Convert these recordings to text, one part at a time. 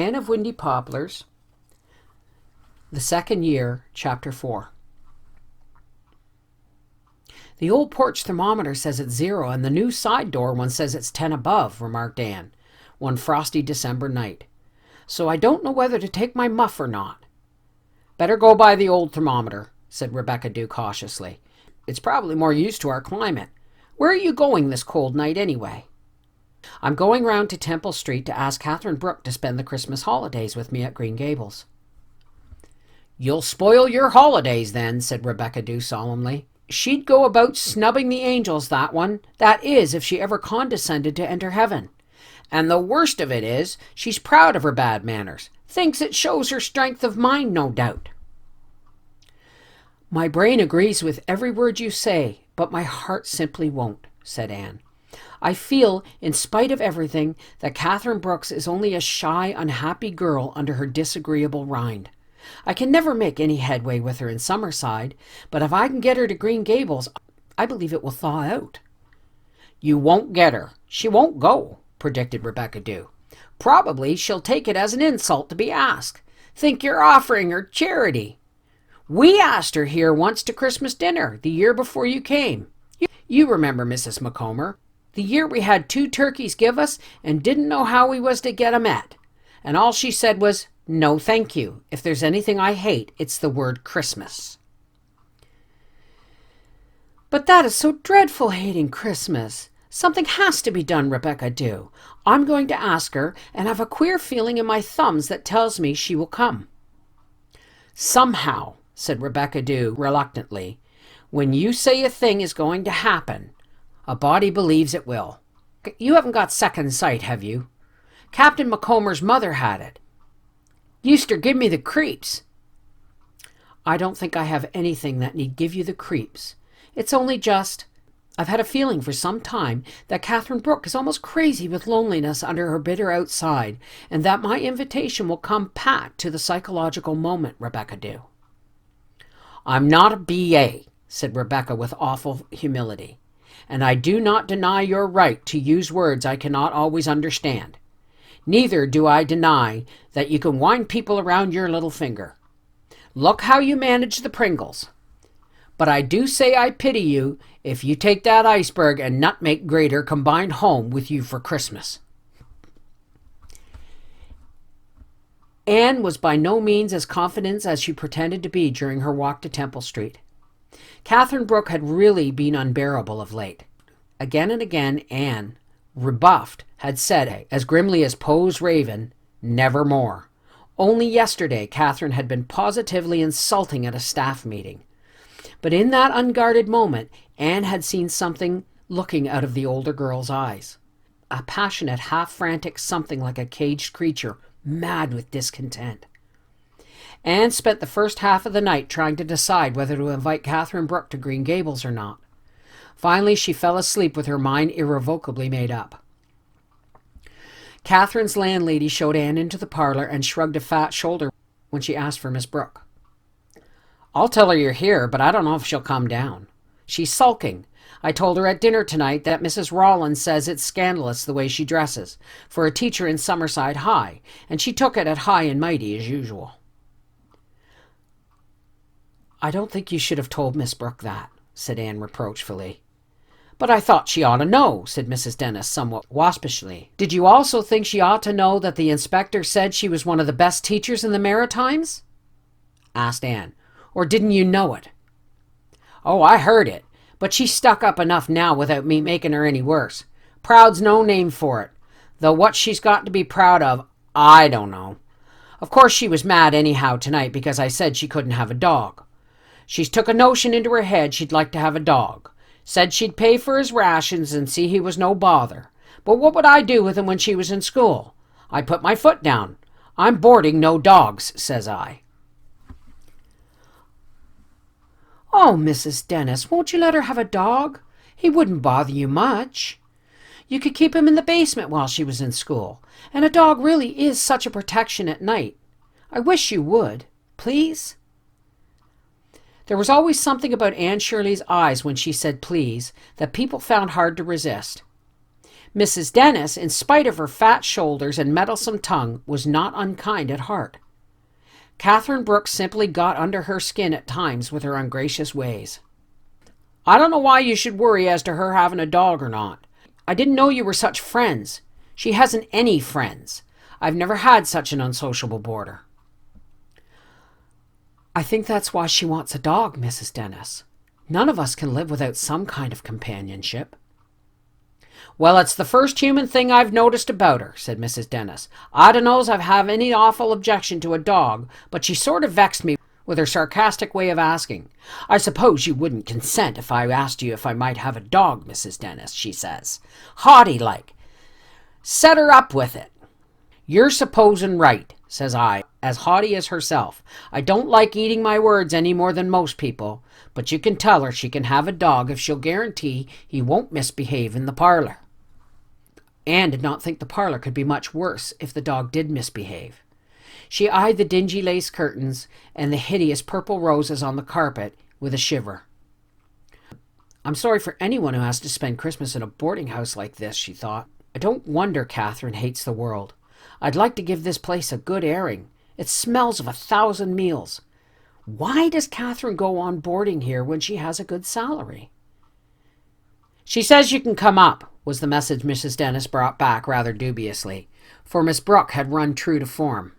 Anne of Windy Poplars, the second year, Chapter 4. The old porch thermometer says it's 0, and the new side door one says it's 10 above, remarked Anne, one frosty December night. So I don't know whether to take my muff or not. Better go by the old thermometer, said Rebecca Dew cautiously. It's probably more used to our climate. Where are you going this cold night anyway? I'm going round to Temple Street to ask Catherine Brooke to spend the Christmas holidays with me at Green Gables. You'll spoil your holidays then, said Rebecca Dew solemnly. She'd go about snubbing the angels, that one. That is, if she ever condescended to enter heaven. And the worst of it is, she's proud of her bad manners. Thinks it shows her strength of mind, no doubt. My brain agrees with every word you say, but my heart simply won't, said Anne. I feel, in spite of everything, that Catherine Brooks is only a shy, unhappy girl under her disagreeable rind. I can never make any headway with her in Summerside, but if I can get her to Green Gables, I believe it will thaw out. You won't get her. She won't go, predicted Rebecca Dew. Probably she'll take it as an insult to be asked. Think you're offering her charity. We asked her here once to Christmas dinner, the year before you came. You remember, Mrs. Macomber, the year we had 2 turkeys give us and didn't know how we was to get 'em at. And all she said was, "No, thank you. If there's anything I hate, it's the word Christmas." But that is so dreadful, hating Christmas. Something has to be done, Rebecca Dew. I'm going to ask her, and have a queer feeling in my thumbs that tells me she will come. Somehow, said Rebecca Dew reluctantly, when you say a thing is going to happen, a body believes it will. You haven't got second sight, have you? Captain Macomber's mother had it. Used to give me the creeps. I don't think I have anything that need give you the creeps. It's only just, I've had a feeling for some time that Catherine Brooke is almost crazy with loneliness under her bitter outside, and that my invitation will come pat to the psychological moment, Rebecca Dew. I'm not a B.A., said Rebecca with awful humility, and I do not deny your right to use words I cannot always understand. Neither do I deny that you can wind people around your little finger. Look how you manage the Pringles. But I do say I pity you if you take that iceberg and nutmeg grater combined home with you for Christmas. Anne was by no means as confident as she pretended to be during her walk to Temple Street. Catherine Brooke had really been unbearable of late. Again and again Anne, rebuffed, had said, as grimly as Poe's raven, "Nevermore." Only yesterday Catherine had been positively insulting at a staff meeting. But in that unguarded moment, Anne had seen something looking out of the older girl's eyes. A passionate, half-frantic something like a caged creature, mad with discontent. Anne spent the first half of the night trying to decide whether to invite Catherine Brooke to Green Gables or not. Finally, she fell asleep with her mind irrevocably made up. Catherine's landlady showed Anne into the parlor and shrugged a fat shoulder when she asked for Miss Brooke. I'll tell her you're here, but I don't know if she'll come down. She's sulking. I told her at dinner tonight that Mrs. Rollins says it's scandalous the way she dresses, for a teacher in Summerside High, and she took it at high and mighty as usual. I don't think you should have told Miss Brooke that, said Anne reproachfully. But I thought she ought to know, said Mrs. Dennis somewhat waspishly. Did you also think she ought to know that the inspector said she was one of the best teachers in the Maritimes? Asked Anne. Or didn't you know it? Oh, I heard it, but she's stuck up enough now without me making her any worse. Proud's no name for it, though what she's got to be proud of, I don't know. Of course she was mad anyhow tonight because I said she couldn't have a dog. She's took a notion into her head she'd like to have a dog. Said she'd pay for his rations and see he was no bother. But what would I do with him when she was in school? I put my foot down. I'm boarding no dogs, says I. Oh, Mrs. Dennis, won't you let her have a dog? He wouldn't bother you much. You could keep him in the basement while she was in school, and a dog really is such a protection at night. I wish you would, please. There was always something about Anne Shirley's eyes when she said please that people found hard to resist. Mrs. Dennis, in spite of her fat shoulders and meddlesome tongue, was not unkind at heart. Catherine Brooks simply got under her skin at times with her ungracious ways. "I don't know why you should worry as to her having a dog or not. I didn't know you were such friends. She hasn't any friends. I've never had such an unsociable boarder." "I think that's why she wants a dog, Mrs. Dennis. None of us can live without some kind of companionship." "Well, it's the first human thing I've noticed about her," said Mrs. Dennis. "I dunno's I've have any awful objection to a dog, but she sort of vexed me with her sarcastic way of asking. 'I suppose you wouldn't consent if I asked you if I might have a dog, Mrs. Dennis,' she says. Haughty-like. Set her up with it. 'You're supposin' right,' says I, as haughty as herself. 'I don't like eating my words any more than most people, but you can tell her she can have a dog if she'll guarantee he won't misbehave in the parlor.' Anne did not think the parlor could be much worse if the dog did misbehave. She eyed the dingy lace curtains and the hideous purple roses on the carpet with a shiver. "I'm sorry for anyone who has to spend Christmas in a boarding house like this," she thought. "I don't wonder Catherine hates the world. I'd like to give this place a good airing. It smells of 1,000 meals. Why does Catherine go on boarding here when she has a good salary?" "She says you can come up," was the message Mrs. Dennis brought back rather dubiously, for Miss Brooke had run true to form.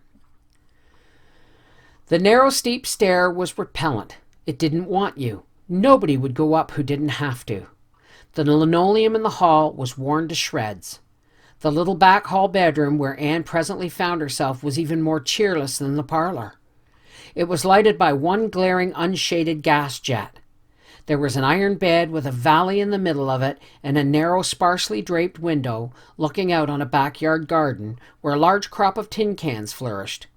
The narrow, steep stair was repellent. It didn't want you. Nobody would go up who didn't have to. The linoleum in the hall was worn to shreds. The little back hall bedroom where Anne presently found herself was even more cheerless than the parlor. It was lighted by one glaring, unshaded gas jet. There was an iron bed with a valley in the middle of it and a narrow, sparsely draped window looking out on a backyard garden where a large crop of tin cans flourished.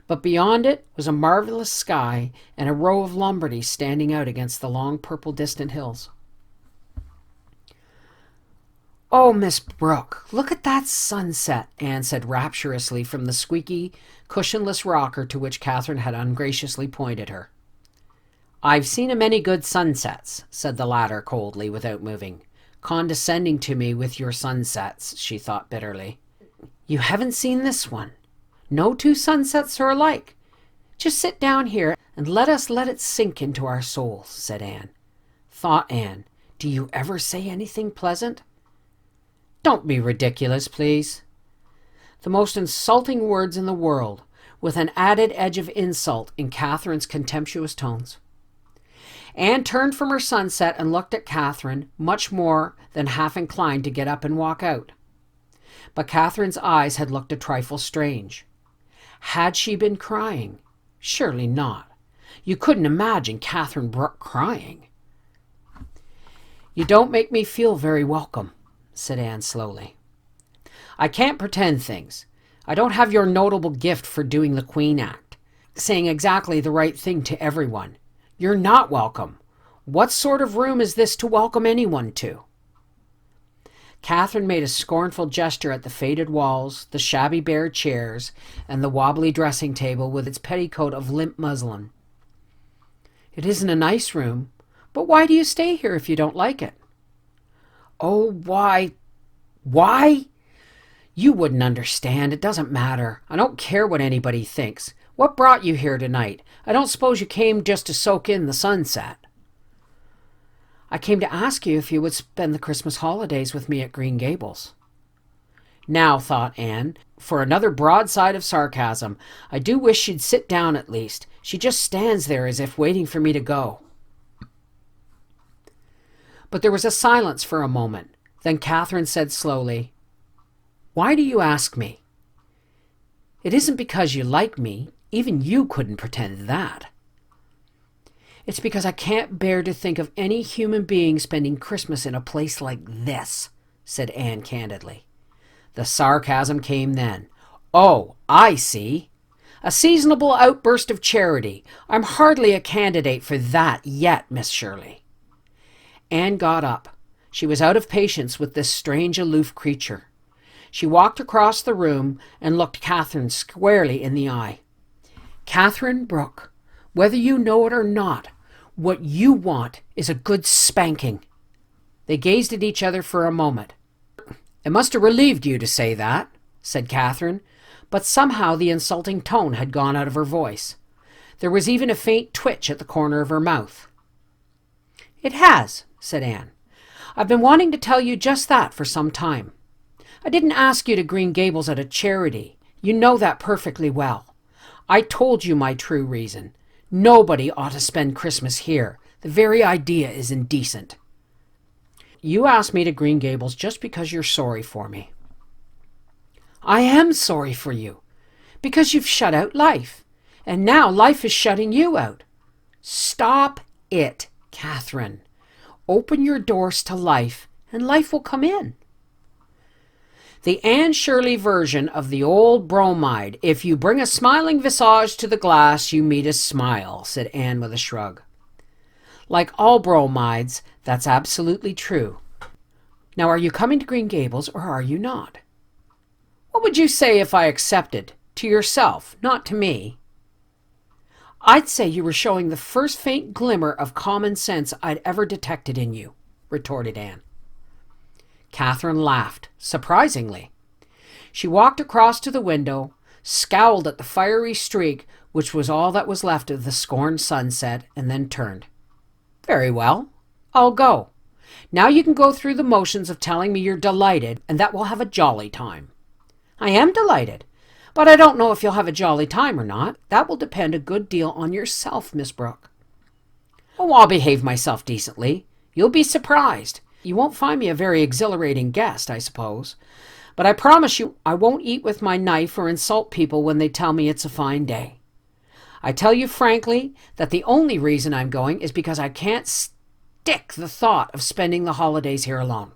But beyond it was a marvelous sky and a row of Lombardies standing out against the long purple distant hills. "Oh, Miss Brooke, look at that sunset," Anne said rapturously from the squeaky, cushionless rocker to which Catherine had ungraciously pointed her. "I've seen a many good sunsets," said the latter coldly, without moving. "Condescending to me with your sunsets," she thought bitterly. "You haven't seen this one. No two sunsets are alike. Just sit down here and let it sink into our souls," said Anne. Thought Anne, "Do you ever say anything pleasant?" "Don't be ridiculous, please." The most insulting words in the world, with an added edge of insult in Catherine's contemptuous tones. Anne turned from her sunset and looked at Catherine, much more than half inclined to get up and walk out. But Catherine's eyes had looked a trifle strange. Had she been crying? Surely not. You couldn't imagine Catherine Brooke crying. "You don't make me feel very welcome," said Anne slowly. "I can't pretend things. I don't have your notable gift for doing the Queen act, saying exactly the right thing to everyone. You're not welcome. What sort of room is this to welcome anyone to?" Catherine made a scornful gesture at the faded walls, the shabby bare chairs, and the wobbly dressing table with its petticoat of limp muslin. "It isn't a nice room, but why do you stay here if you don't like it?" "Oh, why? You wouldn't understand. It doesn't matter. I don't care what anybody thinks. What brought you here tonight? I don't suppose you came just to soak in the sunset." "I came to ask you if you would spend the Christmas holidays with me at Green Gables." Now, thought Anne, for another broadside of sarcasm, I do wish she'd sit down at least. She just stands there as if waiting for me to go. But there was a silence for a moment. Then Catherine said slowly, "Why do you ask me? It isn't because you like me. Even you couldn't pretend that. It's because I can't bear to think of any human being spending Christmas in a place like this," said Anne candidly. The sarcasm came then. "Oh, I see. A seasonable outburst of charity. I'm hardly a candidate for that yet, Miss Shirley." Anne got up. She was out of patience with this strange, aloof creature. She walked across the room and looked Catherine squarely in the eye. "Catherine Brooke, whether you know it or not, what you want is a good spanking." They gazed at each other for a moment. It must have relieved you to say that, said Catherine, but somehow the insulting tone had gone out of her voice. There was even a faint twitch at the corner of her mouth. It has, said Anne. I've been wanting to tell you just that for some time. I didn't ask you to Green Gables out of charity. You know that perfectly well. I told you my true reason. Nobody ought to spend Christmas here. The very idea is indecent. You asked me to Green Gables just because you're sorry for me. I am sorry for you, because you've shut out life, and now life is shutting you out. Stop it, Catherine. Open your doors to life, and life will come in. The Anne Shirley version of the old bromide, if you bring a smiling visage to the glass, you meet a smile, said Anne with a shrug. Like all bromides, that's absolutely true. Now, are you coming to Green Gables, or are you not? What would you say if I accepted? To yourself, not to me. I'd say you were showing the first faint glimmer of common sense I'd ever detected in you, retorted Anne. Catherine laughed, surprisingly. She walked across to the window, scowled at the fiery streak, which was all that was left of the scorned sunset, and then turned. Very well, I'll go. Now you can go through the motions of telling me you're delighted, and that we'll have a jolly time. I am delighted, but I don't know if you'll have a jolly time or not. That will depend a good deal on yourself, Miss Brooke. Oh, I'll behave myself decently. You'll be surprised. You won't find me a very exhilarating guest, I suppose. But I promise you I won't eat with my knife or insult people when they tell me it's a fine day. I tell you frankly that the only reason I'm going is because I can't stick the thought of spending the holidays here alone.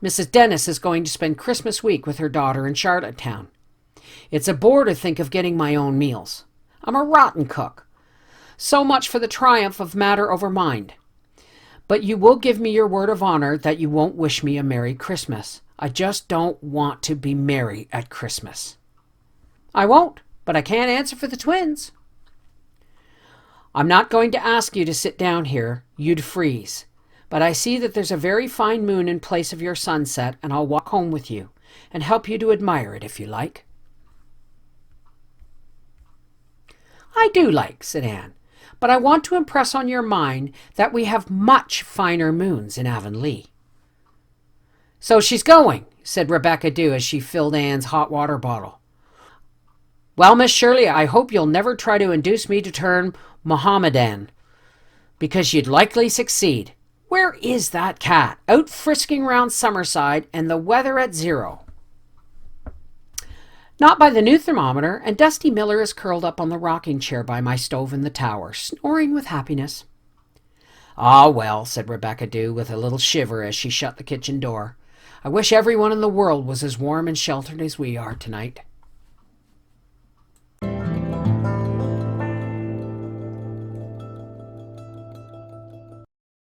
Mrs. Dennis is going to spend Christmas week with her daughter in Charlottetown. It's a bore to think of getting my own meals. I'm a rotten cook. So much for the triumph of matter over mind. But you will give me your word of honor that you won't wish me a Merry Christmas. I just don't want to be merry at Christmas. I won't, but I can't answer for the twins. I'm not going to ask you to sit down here. You'd freeze. But I see that there's a very fine moon in place of your sunset, and I'll walk home with you and help you to admire it if you like. I do like, said Anne, but I want to impress on your mind that we have much finer moons in Avonlea. So she's going, said Rebecca Dew as she filled Anne's hot water bottle. Well, Miss Shirley, I hope you'll never try to induce me to turn Mohammedan, because you'd likely succeed. Where is that cat? Out frisking round Summerside, and the weather at 0. Not by the new thermometer, and Dusty Miller is curled up on the rocking chair by my stove in the tower, snoring with happiness. Ah, well, said Rebecca Dew with a little shiver as she shut the kitchen door. I wish everyone in the world was as warm and sheltered as we are tonight.